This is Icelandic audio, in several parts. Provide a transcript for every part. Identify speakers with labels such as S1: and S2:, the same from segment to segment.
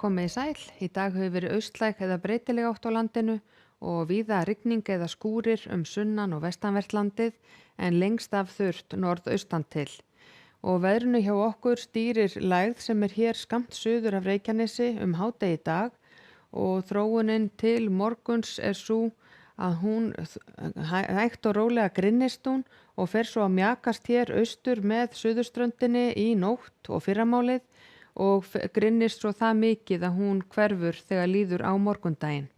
S1: Komið í sæl. Í dag hefur verið austlæg eða breytileg átt á landinu og víða rigning eða skúrir sunnan og vestanvert landið en lengst af þurrt norðaustan til. Og veðrinu hjá okkur stýrir lægð sem hér skammt suður af Reykjanesi hádegi í dag og þróunin til morguns sú að hún hægt og rólega grynnist hún og fer svo að mjakast hér austur með suðurströndinni í nótt og fyrramálið og grynnist svo það mikið að hún hverfur þegar líður á morgundaginn.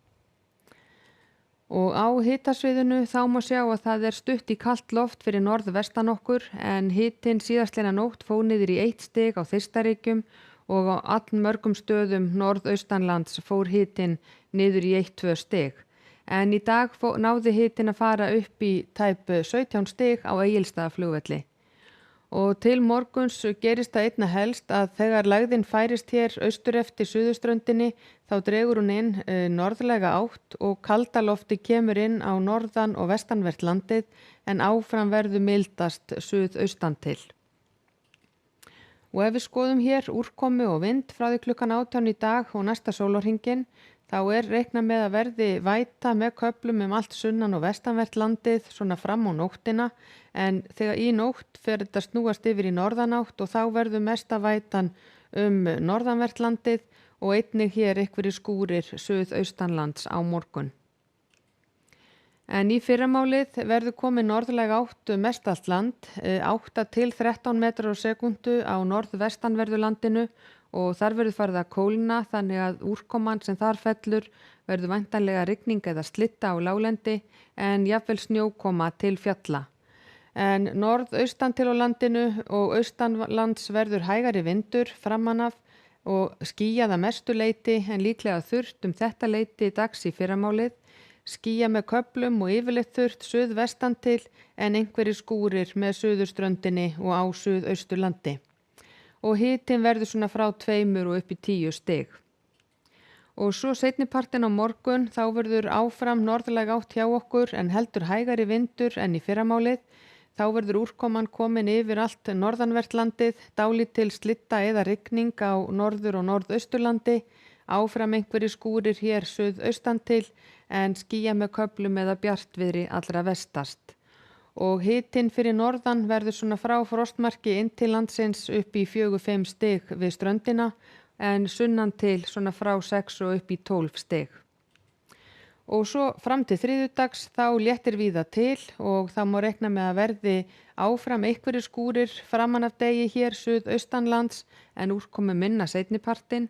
S1: Og á hitasviðinu þá má sjá að það stutt í kalt loft fyrir norðvestan okkur en hitinn síðastliðna nótt fór niður í 1 stig á Þeistareykjum og á allmörgum stöðum norðaustanlands fór hitinn niður í 1-2 stig. En í dag náði hitinn að fara upp í tæp 17 stig á Egilsstaðaflugvelli. Og til morguns gerist það einna helst að þegar lægðin færist hér austur eftir suðurströndinni þá dregur hún inn norðlæga átt og kalda lofti kemur inn á norðan og vestanvert landið en áfram verður mildast suðaustan til. Og ef við skoðum hér úrkomu og vind frá því klukkan 18 í dag og næsta sólarhringinn þá reiknað með að verði væta með köflum allt sunnan og vestanvert landið svona fram á nóttina en þegar í nótt fer þetta snúast yfir í norðanátt og þá verður mesta vætan norðanvert landið og einnig hér einhverjir skúrir suðaustanlands á morgun. En í fyrramálið verður komið norðlæg átt mest allt land, 8 til 13 metrar á sekundu á norðvestanverðu landinu og þar verður farið að kólna þannig að úrkoman sem þar fellur verður væntanlega rigning eða slitta á láglendi en jafnvel snjókoma til fjalla. En norðaustan til á landinu og austanlands verður hægari vindur framan af og skýjað að mestu leyti en líklega þurrt þetta leyti dags í fyrramálið. Skýja með köflum og yfirleitt þurrt suðvestan til en einhverjir skúrir með suðurströndinni og á suðausturlandi. Og hitinn verður svona frá 2 og upp í 10 stig. Og svo seinnipartinn á morgun þá verður áfram norðlæg átt hjá okkur en heldur hægari vindur en í fyrramálið. Þá verður úrkoman komin yfir allt norðanvert landið, dálítil slitta eða rigning á norður- og norðausturlandi, áfram einhverjir skúrir hér suðaustan til en skýja með köflum eða bjartviðri allra vestast. Og hitinn fyrir norðan verður svona frá frostmarki inn til landsins upp í 4-5 stig við ströndina en sunnan til svona frá 6 og upp í 12 stig. Og svo fram til þriðjudags þá léttir víða til og þá má reikna með að verði áfram einhverjir skúrir framan af degi hér suðaustanlands en úrkomu minna seinnipartinn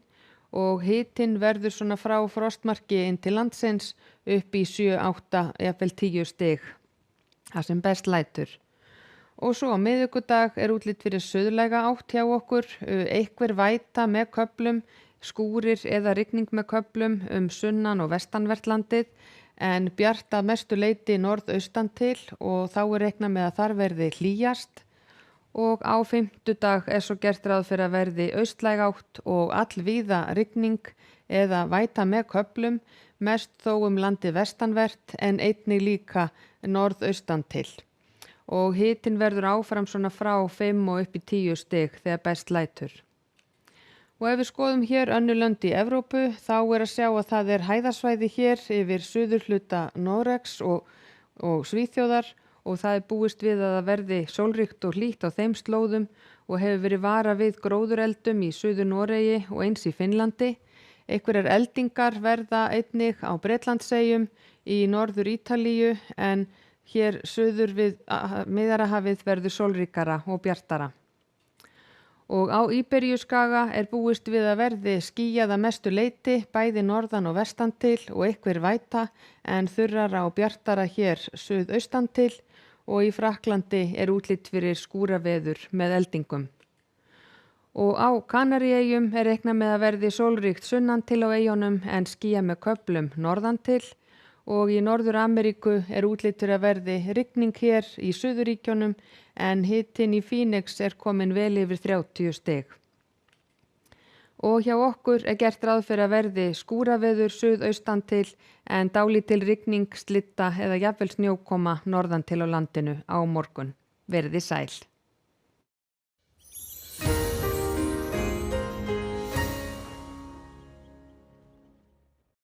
S1: og hitinn verður svona frá frostmarki inn til landsins upp í 7-8 jafnvel 10 stig. Það sem best lætur. Og svo á miðvikudag útlit fyrir suðlæga átt hjá okkur, einhver væta með köflum, skúrir eða rigning með köflum sunnan og vestanvert landið en bjart að mestu leyti norðaustan til og þá reiknað með að þar verði hlýjast. Og á fimmtudag svo gert ráð fyrir að verði austlæg átt og allvíða rigning eða væta með köflum, mest þó landið vestanvert en einnig líka norðaustan til. Og hitinn verður áfram svona frá 5 og upp í 10 stig þegar best lætur. Og ef við skoðum hér önnur lönd í Evrópu þá að sjá að það hæðasvæði hér yfir suðurhluta Noregs og Svíþjóðar og það búist við að það verði sólríkt og hlýtt á þeim slóðum og hefur verið varað við gróðureldum í Suður Noregi og eins í Finnlandi. Einhverjar eldingar verða einnig á Bretlandseyjum í norður Ítalíu en hér suður við Miðjarðarhafið verður sólríkara og bjartara. Og á Íberíuskaga búist við að verði skýjað að mestu leyti bæði norðan og vestan til og einhver væta en þurrara og bjartara hér suðaustan til og í Frakklandi útlit fyrir skúraveður með eldingum. Og á Kanaríeyjum reiknað með að verði sólríkt sunnan til á eyjunum en skýjað með köflum norðan til og í Norður-Ameríku útlit fyrir að verði rigning hér í Suðurríkjunum en hitinn í Phoenix komin vel yfir 30 stig. Og hjá okkur gert ráð fyrir að verði skúraveður suðaustan til en dálítil rigning, slitta eða jafnvel snjókoma norðan til á landinu á morgun. Verið sæl.